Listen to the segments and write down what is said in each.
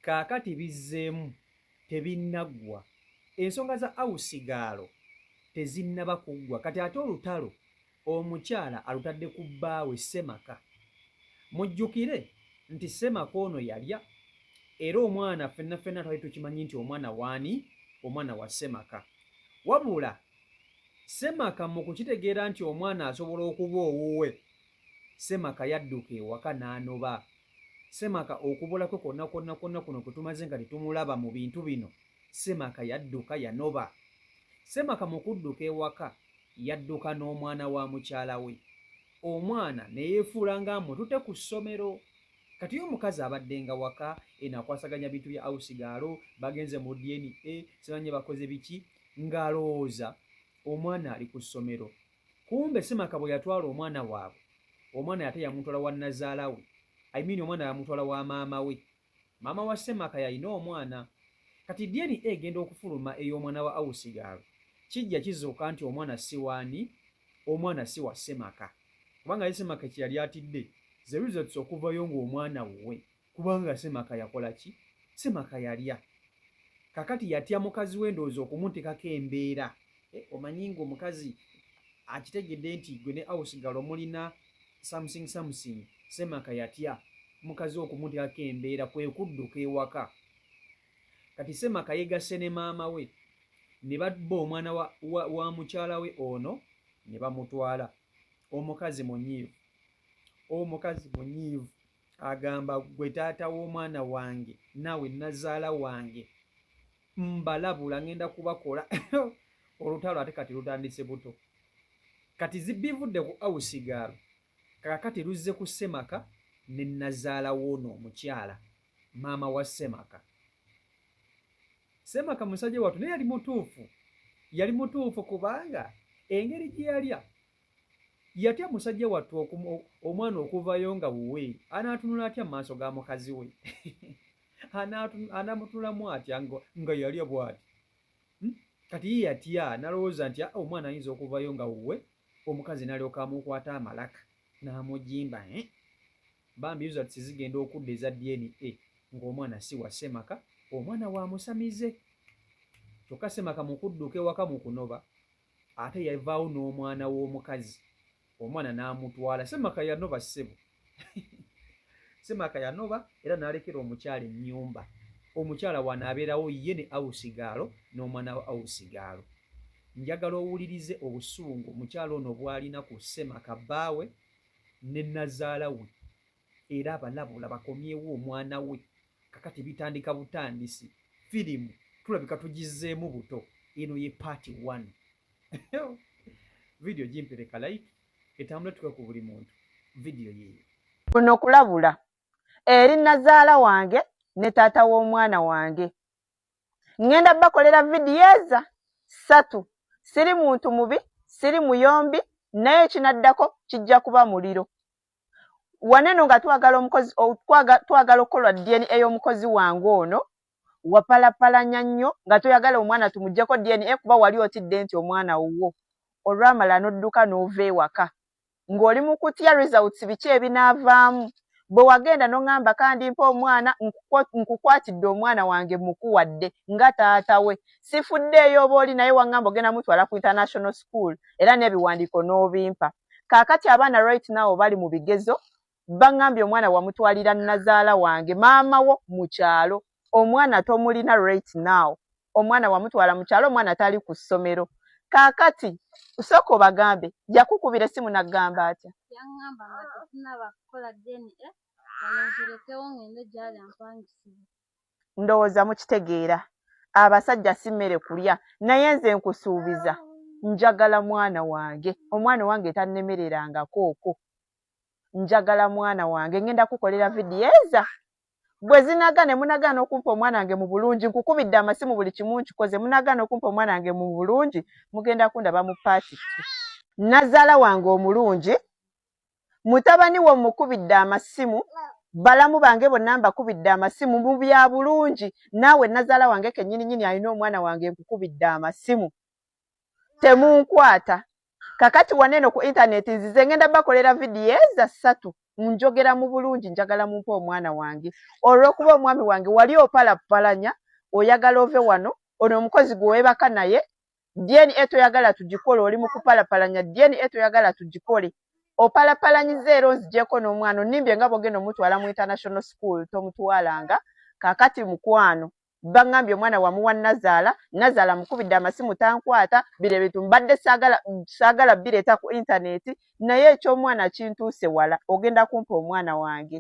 kaakati bizzeemu tebinnaggwa. Ensonga za awusigaalo tezinnaba kuggwa. Kati ate olutalo omukyala alutadde ku bbaawe Ssemaka. Mujjukire nti Ssemaka ono yalya era omwana ffenna twali tukimanyi nti omwana waani? Omwana wa Ssemaka. Wabula Ssemaka mu kukitegeera nti omwana asobola okuba owuwe, Ssemaka yadduka ewaka n'anoba. Ssemaka okubola kwe konna kuno kwe tumaze nga tetumulaba mu bintu bino, Ssemaka yadduka yanoba. Ssemaka mu kudduka ewaka yadduka n'omwana wa mukyala we. Omwana ne yeefuula ng'amutute ku ssomero. Kati omukazi abaddenga waka akwasaganya bintu bya awusigaalo, bagenze mu DNA, sibanye bakoze biki, ng'alowooza omwana ali ku ssomero. Kumbe Ssemaka bwe yatwala omwana waabwe, omwana ate yamutwala wa nnazaala we. Omwana yamutwala wa maama we. Maama wa Ssemaka yalina omwana. Kati DNA egenda okufuluma ey'omwana wa awusigaalo, kijja kizuuka nti omwana si waani? Omwana si wa Ssemaka. Kubanga ye Ssemaka kye yali atidde, ze results okuvayo ng'omwana wuwe. Kubanga Ssemaka yakola ki? Ssemaka yalya. Kakati yatya mukazi we ndowooza okumutekako embeera. Omanyi ng'omukazi akitegedde nti gwe ne awusigaalo mulina something. Ssemaka yatya mukazi okumutekako embeera, kwe kudduka ewaka. Kati Ssemaka yegasse ne maama we ne babba omwana wa mukyala we ono ne bamutwala. Omukazi munyiivu agamba, gwe taata w'omwana wange naawe nazaala wange, mbalabula ngenda kubakola. Olutalo ate kati lutandise buto. Kati zibivudde ku awusigaalo, kakati luzze ku Ssemaka ne nazaala w'ono omukyala, maama wa Ssemaka. Ssemaka musajja wattu naye yali mutuufu kubanga engeri gye yalya yatya musajja wattu omwana okuvayo nga wuwe anaatunula atya mu maaso ga mukazi we. Anaamutunulamu atya nga yalya bw'ati? Kati ye yatya n'alowooza nti omwana ayinza okuvayo nga wuwe. Omukazi n'alyoka amukwata amalaka n'amugimba. Bambi results zigenda okudda eza DNA ng'omwana si wa Ssemaka, omwana wa musamize. Kyokka Ssemaka mu kudduka ewaka mu kunoba ate yavaawo n'omwana w'omukazi, omwana n'amutwala. Ssemaka yanoba ssebo. Ssemaka yanoba era n'alekera omukyala ennyumba. Omukyala wanaabeerawo ye ne awusigaalo n'omwana wa awusigaalo. Njagala owulirize obusungu omukyala ono bw'alina ku Ssemaka bbaawe ne nazaala we, era abalabula bakomyewo omwana we. Kakati bitandika butandisi. Firimu tulabika tugizzeemu buto. Eno ye part 1. Video gimpereka like etambula tuka ku buli muntu. Video yeeyo. Kuno kulabula eri nazaala wange ne taata w'omwana wange. Ngenda bakolera vidiyeza 3. Siri muntu mubi, siri muyombi, naye ekinaddako kijja kuba muliro. Waneno nga twagala okukola DNA ey'omukozi wange ono, wapalapalanya nnyo nga toyagala omwana tumuggyeko DNA kuba wali otidde nti omwana wuwo. Olwamala n'odduka n'ova ewaka ng'oli mu kutya results biki ebinaavaamu. Bwe wagenda n'oŋŋamba kandi mpa omwana nkukwatidde omwana wange mukuwadde nga taata we. Sifuddeeyo oba oli naye waŋŋamba ogenda mutwala ku international school era n'ebiwandiiko n'obimpa. Kaakati abaana right now bali mu bigezo, baŋŋambye omwana wamutwalira nazaala wange maama wo mu kyalo. Omwana tomulina right now. Omwana wamutwala mu kyalo, omwana tali ku ssomero. Kaakati usoko bagambe yakukubira essimu n'agamba atya? Yaŋŋamba nga tetunnaba kukola DNA wanongerekewo ngende gyali ampangisibwa. Ndowooza mukitegeera. Abasajja si mmere kulya, naye nze nkusuubiza njagala mwana wange. Omwana wange tannemererangako okwo. Njagala mwana wange, ngenda kukolera vidiyeza. Bwe zinagane munagana okumpa omwana wange mu bulungi, nkukubidde amasimu buli kimu nkikoze, munagana okumpa omwana wange mu bulungi, mugenda kundaba mu paati 2. Nazaala wange omulungi, mutabani wo mukubidde amasimu, balamu bange bonna mbakubidde amasimu mu bya bulungi. Naawe nazaala wange kennyini alina omwana wange nkukubidde amasimu. Temunkwata. Kakati waneno ku internet nzize ngenda bakolera vidiyeza 3. njogera mu bulungi njagala mumpe omwana wange olw'okuba omwami wange wali opalapalanya oyagala ove wano ono omukozi gwe weebaka naye DNA toyagala tugikole oli mu kupalapalanya DNA toyagala tugikole opalapalanyiza era onzigyeko n'omwana onimbye nga bwogenda omutwala mu international school tomutwalanga kaakati mukwano baŋŋambye omwana wamuwa Nazaala mukubidde amasimu tankwata bire bitu mbadde saagala bireeta ku intaneti naye eky'omwana kintuuse wala ogenda kumpa omwana wange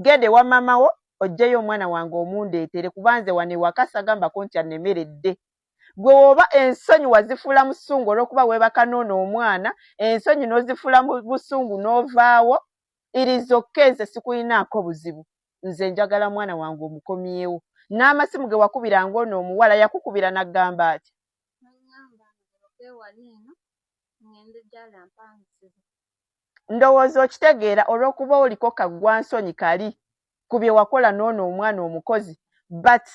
gende wa maama wo oggyeyo omwana wange omundeetere kubanze wano ewaka sagambako nti annemeredde gwe woba ensonyi wazifuula mu ssungu olw'okuba weebaka n'ono omwana ensonyi n'ozifuula mu busungu n'ovaawo irizokke nze sikulinaako buzibu nze njagala mwana wange omukomyewo n'amasimu ge wakubiranga ono omuwala yakukubira n'aggamba ati ndowooza okitegeera olw'okuba oliko kaggwa nsonyi kali ku bye wakola n'ono omwana omukozi but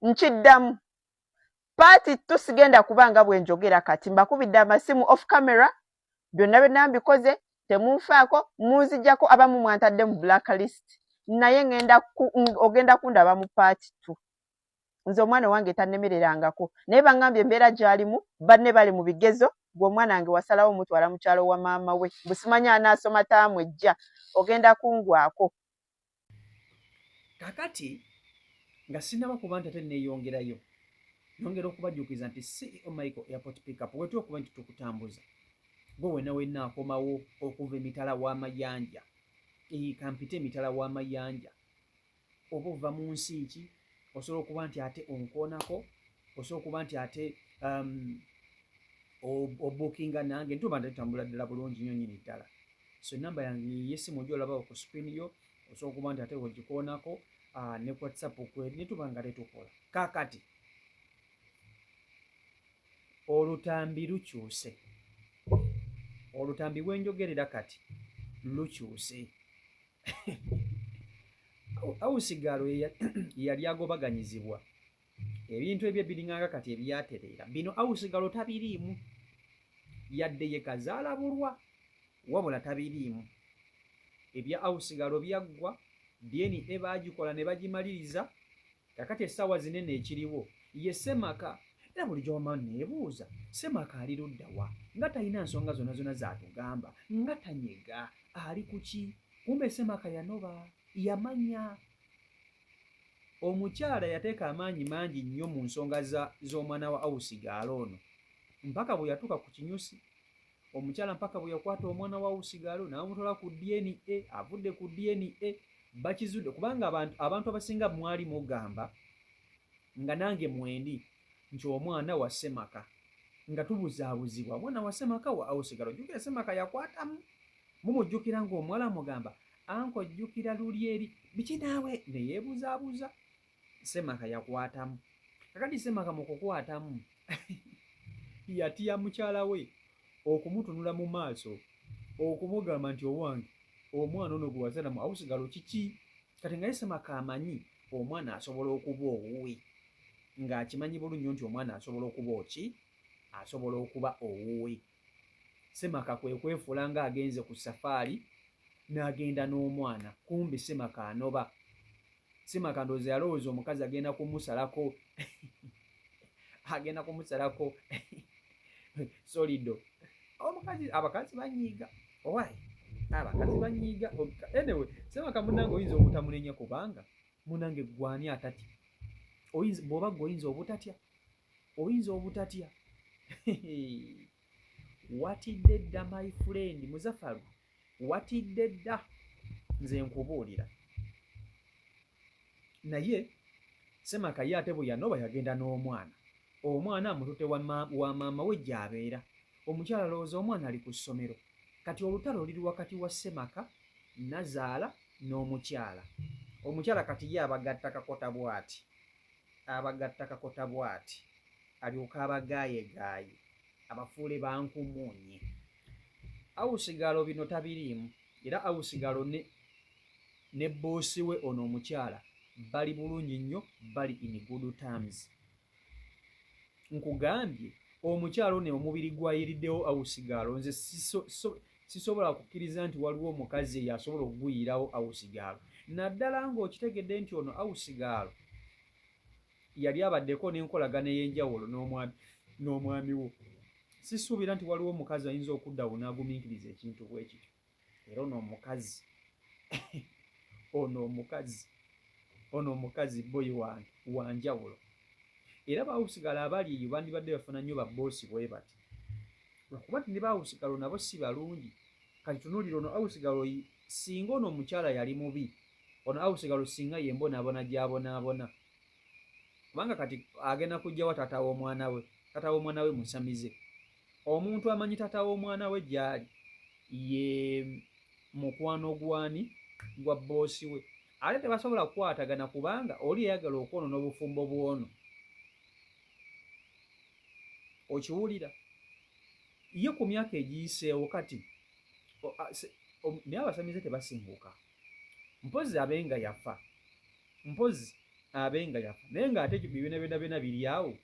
nkiddamu paati tusigenda kubanga bwe njogera kati mbakubidde amasimu off camera byonna byonna mbikoze temunfaako munzijjako abamu mwantadde mu blacklist naye ogenda kundaba mu paati 2 nze omwana wange tannemererangako naye baŋŋambye embeera gy'alimu banne bali mu bigezo gwe omwana wange wasalawo omutwala mu kyalo wa maama we busimanya anaasoma taamu ejja ogenda kungwako kakati nga sinnaba kuba nti ate neeyongerayo nongera okubajjukiza nti CEO Michael Airport Pickup wetuwa okuba nti tukutambuza gwe wenna akomawo okuva emitala w'amayanja kampite emitala w'amayanja oba ova mu nsi ki osobola okuba nti ate onkoonako osobola okuba nti ate obukinga nange ntuba ntatambula ddala bulungi nnyo nnyini ddala so enamba yange yesimu gyolabawo ku screen yo osobola okuba nti ate ogikoonako ne WhatsApp kwe netuba nga tetukola kaakati olutambi lukyuse olutambi bwenjogerera kati lukyuse awusigalo yali agobaganyizibwa ebintu ebyo ebiringanga kati ebyatereera bino awusigalo tabiriimu yadde ye kazaalabulwa wabula tabiriimu ebya awusigalo byaggwa DNA baagikola ne bagimaliriza kakati essaawa zinene ekiriwo ye Ssemaka era buli gy'oma neebuuza Ssemaka ali ludda wa nga talina nsonga zonna zonna zaatugamba nga tanyega ali ku ki kumbe Ssemaka yanoba yamanya omukyala yateeka amaanyi mangi nnyo mu nsonga z'omwana wa awusigaalo ono mpaka bwe yatuuka ku kinyusi omukyala mpaka bwe yakwata omwana wa awusigaalo n'amutwala ku DNA avudde ku DNA bakizudde kubanga abantu abasinga mwali mugamba nga nange mwendi nti omwana wa Ssemaka nga tubuzaabuzibwa mwana wa Ssemaka wa awusigalo jjukira Ssemaka yakwatamu mumujjukira ng'omuwala amugamba anko jjukira luli eri biki naawe ne yeebuzaabuza Ssemaka yakwatamu kakati Ssemaka mu kukwatamu yatiya mukyala we okumutunula mu maaso okumugamba nti owange omwana ono gwe wazala mu awusigalo kiki kati nga Ssemaka amanyi omwana asobola okuba owuwe ng'akimanyi bulungi nti omwana asobola okuba oki asobola okuba owuwe Ssemaka kwe kwefuula ng'agenze ku safaari n'agenda n'omwana kumbi Ssemaka anoba Ssemaka ndowooza yalowooza omukazi agenda kumusalako solido abakazi banyiiga owaayi abakazi banyiiga anyway Ssemaka munnange oyinza obutamunenya kubanga munnange gwani atatya bw'oba gwe oyinza obutatya watidde dda my friend Muzaffaru watidde dda nze nkubuulira naye Ssemaka ye ate bwe yanoba yagenda n'omwana amututte wa maama we gy'abeera omukyala alowooza omwana ali ku ssomero kati olutalo liri wakati wa Ssemaka Nazaala n'omukyala omukyala kati ye abagatta kakota bw'ati alyoka abagaayegaaye abafuule bankumuunye awusigalo bino tabiriimu era awusigalo ne boosi we ono omukyala bali bulungi nnyo bali in good terms nkugambye omukyala ono omubiri gwayiriddewo awusigalo nze sisobola kukkiriza nti waliwo omukazi eyasobola okuguyirawo awusigaalo naddala ng'okitegedde nti ono awusigaalo yali abaddeko n'enkolagana ey'enjawulo n'omwami wo. Sisuubira nti waliwo omukazi ayinza okuddawo n'agumiikiriza ekintu bwe kityo. Era ono omukazi boyi wa njawulo. Era baawusigalo abali eyo bandibadde bafuna nnyo babboosi bwe bati. Lwakuba nti ne baawusigalo nabo si balungi. Kati tunuulira ono awusigalo singa ono omukyala yali mubi, ono awusigalo singa ye mbonaabona gy'abonaabona. Kubanga kati agenda kuggyawa taata w'omwana we musamize. Omuntu amanyi taata w'omwana we gy'ali ye mukwano gwa bboosi we. Ate tebasobola kukwatagana kubanga oli yayagala okwonoona obufumbo bw'ono. Okiwulira? Ye ku myaka egiyiseewo kati naye abasamize tebasinguka. Mpozzi abenga yafa. Naye ng'ate byonna biri awo.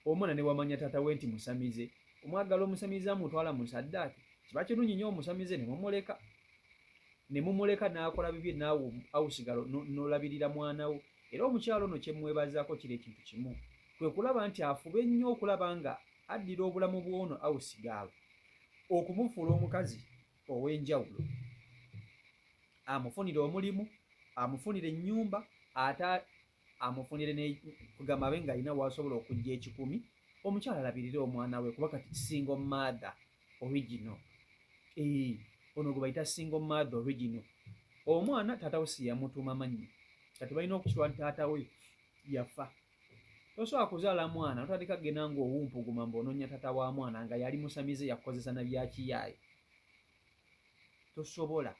Omwana ne wamanya taata we nti musamize. Omwagala omusamize amutwala mu ssaddaaki. Kiba kirungi nnyo omusamize ne mumuleka n'akola bibye naawe awusigalo n'olabirira mwana wo. Era omukyalo ono kye mmwebazaako kiri ekintu kimu. Kwe kulaba nti afube nnyo okulaba nga addira obulamu bw'ono awusigalo okumufuula omukazi ow'enjawulo. Amufunire omulimu, amufunire ennyumba, ate amufunire kugamba abe ng'alina w'asobola okujja ekikumi. Omukyala alabirire omwana we kuba kati single mother original. Ono gwe bayita single mother original. Omwana taata we si yamutuuma mannya. Kati balina okukirwa nti taata we yafa. Tosobola kuzaala mwana notandika kugenda ng'owumpuguma mb'onoonya taata wa mwana nga yali musamize yakozesa na bya kiyaaye. Tosobola.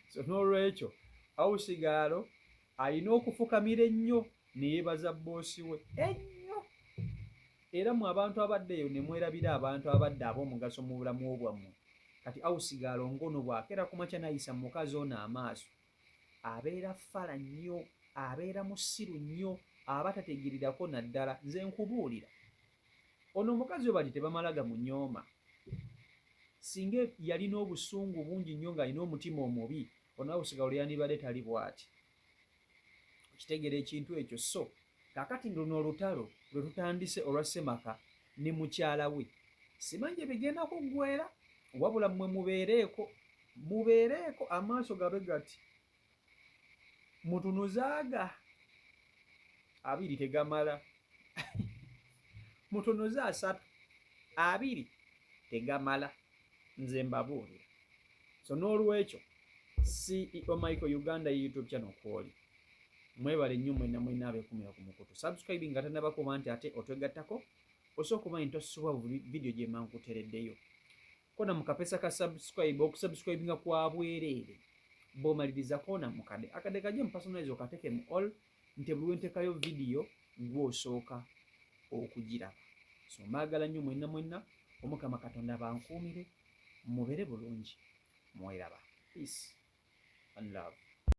So n'olwekyo awusigaalo alina okufukamira ennyo ne yeebaza bboosi we ennyo. Era mu abantu abaddeeyo ne mwerabira abantu abadde ab'omugaso mu bulamu bwammwe. Kati awusigaalo ng'ono bw'akeera ku makya n'ayisa mu mukazi ono amaaso abeera ffala nnyo, abeera musiru nnyo, aba tategeerirako naddala. Nze nkubuulira ono omukazi we bati tebamala gamunyooma. Singa yalina obusungu bungi nnyo ng'alina omutima omubi, ono awusigaalo yandibadde tali bw'ati. Okitegeera ekintu ekyo. So kaakati luno olutalo lwe tutandise olwa Ssemaka ne mukyala we, simanyi gye bigenda kuggweera, wabula mmwe mubeereeko amaaso gabe gati. Mutunuzaaga 2 tegamala. Mutunuza 3 2 tegamala. Nze mbabuulira. So n'olwekyo CEO Michael Uganda YouTube channel kwoli. Mwebale nnyo mwenna abeekumira ku mukutu. Subscribe nga tannaba kuba nti ate otwegattako osooka okumanya nti tosobola video gye mba nkuteereddeyo. Kona mu kapesa ka subscribe, okusubscribinga kwa bwereere bw'omaliriza koona mu akade kajje mu personalize okateke mu all nti buli wentekayo video gw'osooka okugiraba. So mbaagala nnyo mwenna Omukama Katonda bankuumire mubeere bulungi. Mweraba. Peace and love.